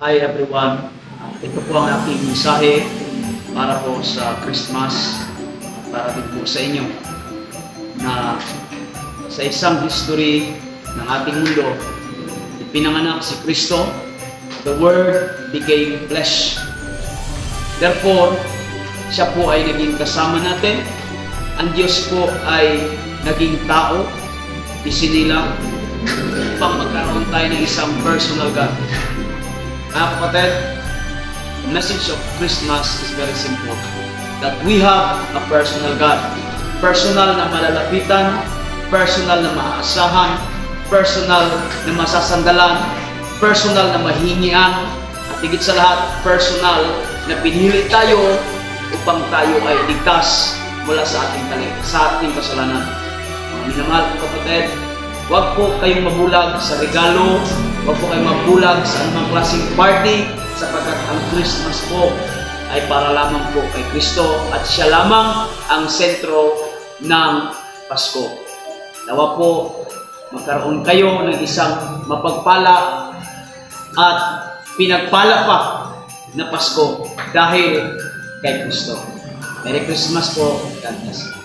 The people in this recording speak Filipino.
Hi everyone, ito po ang aking mensahe para po sa Christmas, para din po sa inyo na sa isang history ng ating mundo, ipinanganak si Kristo, the Word became flesh. Therefore, siya po ay naging kasama natin, ang Diyos po ay naging tao, isinilang upang magkaroon tayo ng isang personal God. Mga kapatid, the message of Christmas is very simple. That we have a personal God. Personal na malalapitan, personal na maaasahan, personal na masasandalan, personal na mahingian, at higit sa lahat, personal na pinili tayo upang tayo ay ligtas mula sa ating kasalanan. Mga minamahal ko kapatid, huwag po kayong mabulag sa regalo, huwag po kayong mabulag sa anumang klaseng party, sapagkat ang Christmas po ay para lamang po kay Kristo at siya lamang ang sentro ng Pasko. Nawa po magkaroon kayo ng isang mapagpala at pinagpala pa na Pasko dahil kay Kristo. Merry Christmas po. God bless.